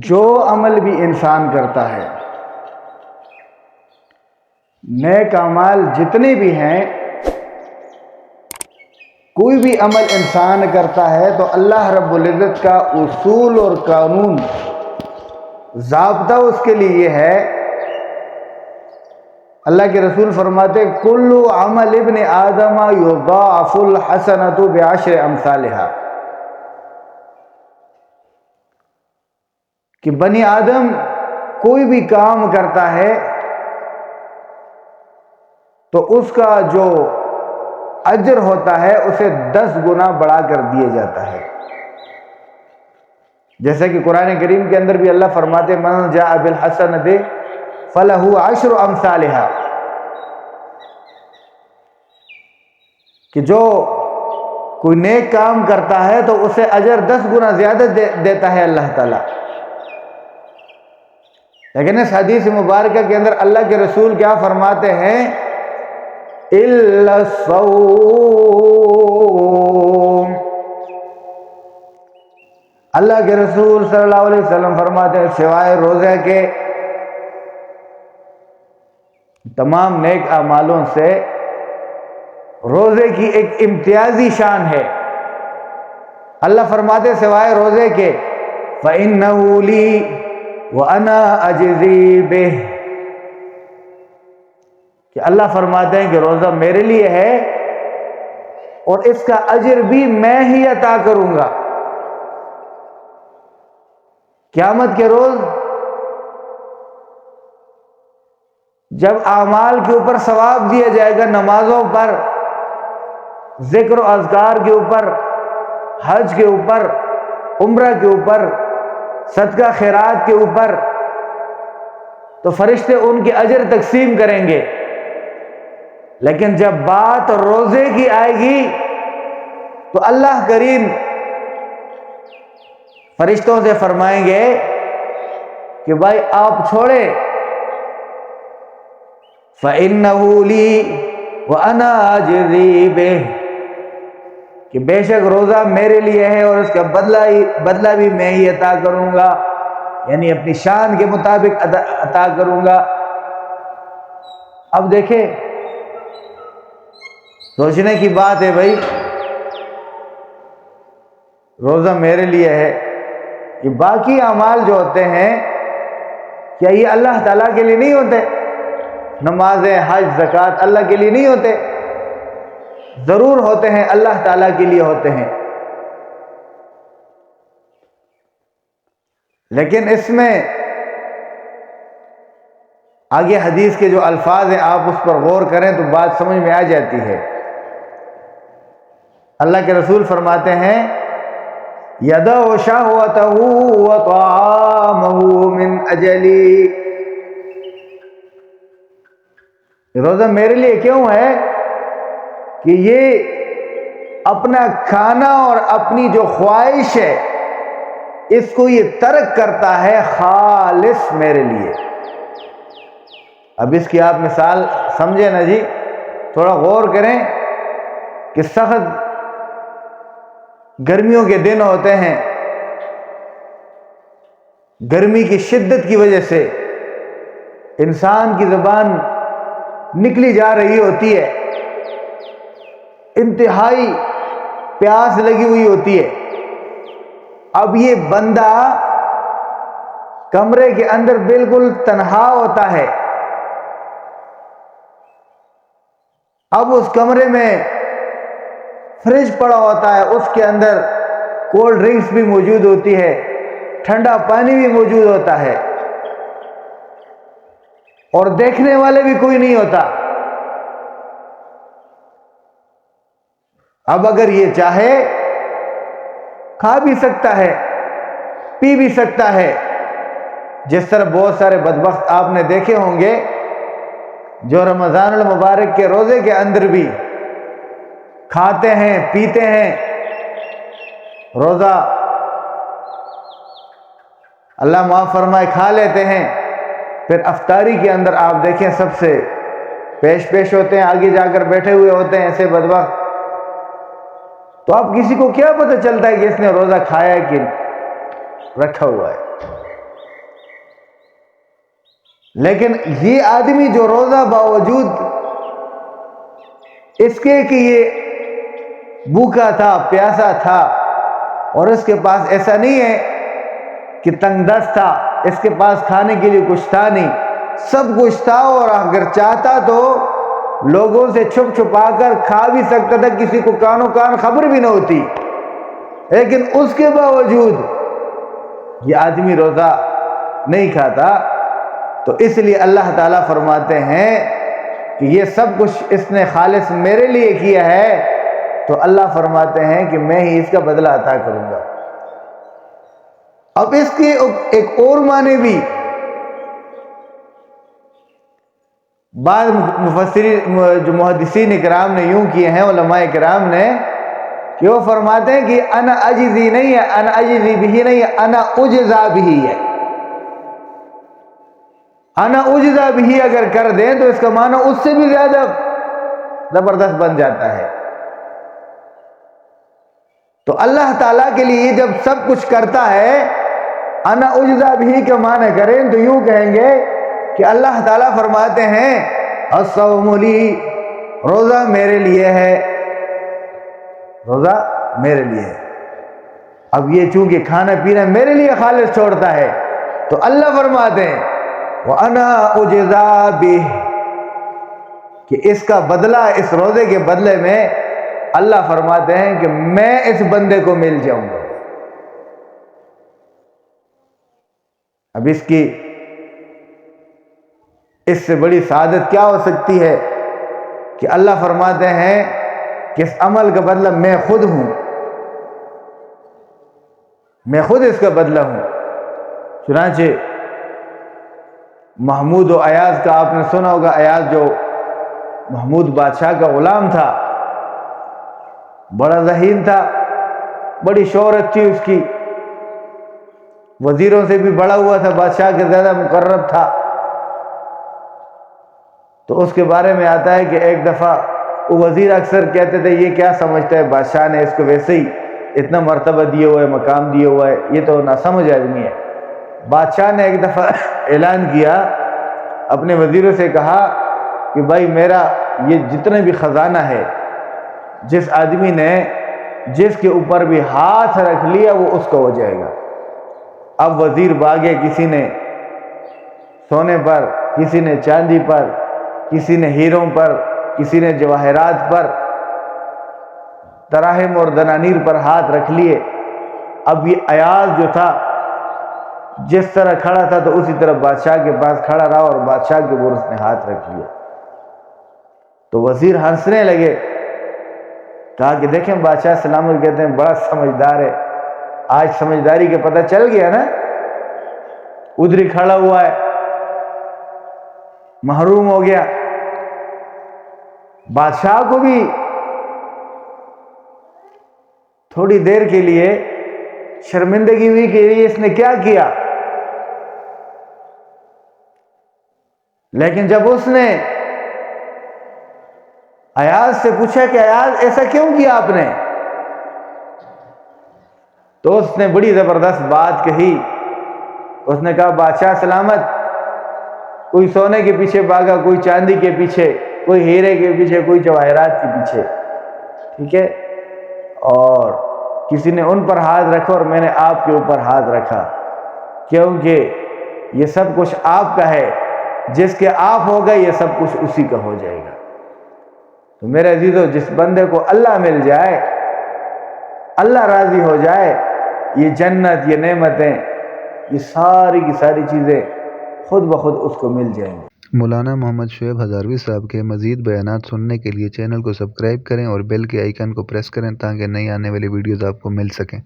جو عمل بھی انسان کرتا ہے، نیک اعمال جتنے بھی ہیں، کوئی بھی عمل انسان کرتا ہے تو اللہ رب العزت کا اصول اور قانون ضابطہ اس کے لیے یہ ہے۔ اللہ کے رسول فرماتے کل عمل ابن آدم یضاعف الحسنۃ بعشر امثالها، کہ بنی آدم کوئی بھی کام کرتا ہے تو اس کا جو اجر ہوتا ہے اسے 10 گنا بڑھا کر دیا جاتا ہے۔ جیسے کہ قرآن کریم کے اندر بھی اللہ فرماتے من جاء بالحسنۃ فلہ 10 امثالها، کہ جو کوئی نیک کام کرتا ہے تو اسے اجر 10 گنا زیادہ دیتا ہے اللہ تعالیٰ۔ لیکن اس حدیث مبارکہ کے اندر اللہ کے رسول کیا فرماتے ہیں؟ الا الصوم، اللہ کے رسول صلی اللہ علیہ وسلم فرماتے ہیں سوائے روزے کے تمام نیک اعمالوں سے روزے کی ایک امتیازی شان ہے۔ اللہ فرماتے سوائے روزے کے فَإِنَّهُ لِي وَأَنَا أَجْزِي بِهِ، کہ اللہ فرماتے ہیں کہ روزہ میرے لیے ہے اور اس کا اجر بھی میں ہی عطا کروں گا۔ قیامت کے روز جب اعمال کے اوپر ثواب دیا جائے گا، نمازوں پر، ذکر و اذکار کے اوپر، حج کے اوپر، عمرہ کے اوپر، صدقہ خیرات کے اوپر، تو فرشتے ان کے اجر تقسیم کریں گے۔ لیکن جب بات روزے کی آئے گی تو اللہ کریم فرشتوں سے فرمائیں گے کہ بھائی آپ چھوڑے فَإِنَّهُ لِي وَأَنَا أَجْزِي بِهِ، کہ بے شک روزہ میرے لیے ہے اور اس کا بدلہ بھی میں ہی عطا کروں گا، یعنی اپنی شان کے مطابق عطا کروں گا۔ اب دیکھیں، سوچنے کی بات ہے بھائی، روزہ میرے لیے ہے، یہ باقی اعمال جو ہوتے ہیں کیا یہ اللہ تعالیٰ کے لیے نہیں ہوتے؟ نمازیں، حج، زکوٰۃ اللہ کے لیے نہیں ہوتے؟ ضرور ہوتے ہیں، اللہ تعالیٰ کے لیے ہوتے ہیں۔ لیکن اس میں آگے حدیث کے جو الفاظ ہیں آپ اس پر غور کریں تو بات سمجھ میں آ جاتی ہے۔ اللہ کے رسول فرماتے ہیں یَدَعُ شَهْوَتَهُ وَطَعَامَهُ مِنْ أَجَلِي، روزہ میرے لیے کیوں ہے کہ یہ اپنا کھانا اور اپنی جو خواہش ہے اس کو یہ ترک کرتا ہے خالص میرے لیے۔ اب اس کی آپ مثال سمجھیں نا جی، تھوڑا غور کریں کہ سخت گرمیوں کے دن ہوتے ہیں، گرمی کی شدت کی وجہ سے انسان کی زبان نکلی جا رہی ہوتی ہے، انتہائی پیاس لگی ہوئی ہوتی ہے۔ اب یہ بندہ کمرے کے اندر بالکل تنہا ہوتا ہے، اب اس کمرے میں فریج پڑا ہوتا ہے، اس کے اندر کولڈ ڈرنکس بھی موجود ہوتی ہے، ٹھنڈا پانی بھی موجود ہوتا ہے، اور دیکھنے والے بھی کوئی نہیں ہوتا۔ اب اگر یہ چاہے کھا بھی سکتا ہے، پی بھی سکتا ہے، جس طرح بہت سارے بدبخت آپ نے دیکھے ہوں گے جو رمضان المبارک کے روزے کے اندر بھی کھاتے ہیں، پیتے ہیں، روزہ اللہ معاف فرمائے کھا لیتے ہیں، پھر افطاری کے اندر آپ دیکھیں سب سے پیش ہوتے ہیں، آگے جا کر بیٹھے ہوئے ہوتے ہیں ایسے بدبخت۔ تو اب کسی کو کیا پتہ چلتا ہے کہ اس نے روزہ کھایا ہے کہ رکھا ہوا ہے؟ لیکن یہ آدمی جو روزہ باوجود اس کے کہ یہ بھوکا تھا، پیاسا تھا، اور اس کے پاس ایسا نہیں ہے کہ تنگ دست تھا، اس کے پاس کھانے کے لیے کچھ تھا نہیں، سب کچھ تھا، اور اگر چاہتا تو لوگوں سے چھپ چھپا کر کھا بھی سکتا تھا، کسی کو کانوں کان خبر بھی نہ ہوتی، لیکن اس کے باوجود یہ آدمی روزہ نہیں کھاتا۔ تو اس لیے اللہ تعالیٰ فرماتے ہیں کہ یہ سب کچھ اس نے خالص میرے لیے کیا ہے، تو اللہ فرماتے ہیں کہ میں ہی اس کا بدلہ عطا کروں گا۔ اب اس کے ایک اور معنی بھی بعض مفسرین جو محدثین کرام نے یوں کیے ہیں، علماء کرام نے، کہ وہ فرماتے ہیں کہ انا اجزی نہیں ہے، انا اجزی بھی نہیں ہے، انا اجزا بھی ہے۔ انا اجزا بھی اگر کر دیں تو اس کا معنی اس سے بھی زیادہ زبردست بن جاتا ہے۔ تو اللہ تعالیٰ کے لیے جب سب کچھ کرتا ہے، انا اجزا بھی کا معنی کریں تو یوں کہیں گے کہ اللہ تعالیٰ فرماتے ہیں الصوم لی، روزہ میرے لیے ہے، روزہ میرے لیے ہے۔ اب یہ چونکہ کھانا پینا میرے لیے خالص چھوڑتا ہے، تو اللہ فرماتے ہیں وَأَنَا أُجْزَى بِهِ، کہ اس کا بدلہ، اس روزے کے بدلے میں اللہ فرماتے ہیں کہ میں اس بندے کو مل جاؤں گا۔ اب اس سے بڑی سعادت کیا ہو سکتی ہے کہ اللہ فرماتے ہیں کہ اس عمل کا بدلہ میں خود ہوں، میں خود اس کا بدلہ ہوں۔ چنانچہ محمود و ایاز کا آپ نے سنا ہوگا، ایاز جو محمود بادشاہ کا غلام تھا، بڑا ذہین تھا، بڑی شہرت تھی اس کی، وزیروں سے بھی بڑا ہوا تھا، بادشاہ کے زیادہ مقرب تھا۔ تو اس کے بارے میں آتا ہے کہ ایک دفعہ وہ وزیر اکثر کہتے تھے یہ کیا سمجھتا ہے، بادشاہ نے اس کو ویسے ہی اتنا مرتبہ دیے ہوا ہے، مقام دیے ہوا ہے، یہ تو ناسمجھ آدمی ہے۔ بادشاہ نے ایک دفعہ اعلان کیا، اپنے وزیروں سے کہا کہ بھائی میرا یہ جتنے بھی خزانہ ہے، جس آدمی نے جس کے اوپر بھی ہاتھ رکھ لیا وہ اس کو ہو جائے گا۔ اب وزیر باغے، کسی نے سونے پر، کسی نے چاندی پر، کسی نے ہیروں پر، کسی نے جواہرات پر، دراہم اور دنانیر پر ہاتھ رکھ لیے۔ اب یہ ایاز جو تھا جس طرح کھڑا تھا تو اسی طرح بادشاہ کے پاس کھڑا رہا، اور بادشاہ کے اوپر اس نے ہاتھ رکھ لیا۔ تو وزیر ہنسنے لگے، کہا کہ دیکھیں بادشاہ سلامت کہتے ہیں بڑا سمجھدار ہے، آج سمجھداری کا پتہ چل گیا نا، ادھر ہی کھڑا ہوا ہے، محروم ہو گیا۔ بادشاہ کو بھی تھوڑی دیر کے لیے شرمندگی ہوئی کہ یہ اس نے کیا کیا، لیکن جب اس نے ایاز سے پوچھا کہ ایاز ایسا کیوں کیا آپ نے، تو اس نے بڑی زبردست بات کہی۔ اس نے کہا بادشاہ سلامت، کوئی سونے کے پیچھے بھاگا، کوئی چاندی کے پیچھے، کوئی ہیرے کے پیچھے، کوئی جواہرات کے پیچھے، ٹھیک ہے، اور کسی نے ان پر ہاتھ رکھا اور میں نے آپ کے اوپر ہاتھ رکھا، کیونکہ یہ سب کچھ آپ کا ہے، جس کے آپ ہوگا یہ سب کچھ اسی کا ہو جائے گا۔ تو میرے عزیزو، جس بندے کو اللہ مل جائے، اللہ راضی ہو جائے، یہ جنت، یہ نعمتیں، یہ ساری کی ساری چیزیں خود بخود اس کو مل جائیں گی۔ مولانا محمد شعیب ہزاروی صاحب کے مزید بیانات سننے کے لیے چینل کو سبسکرائب کریں اور بیل کے آئیکن کو پریس کریں تاکہ نئی آنے والی ویڈیوز آپ کو مل سکیں۔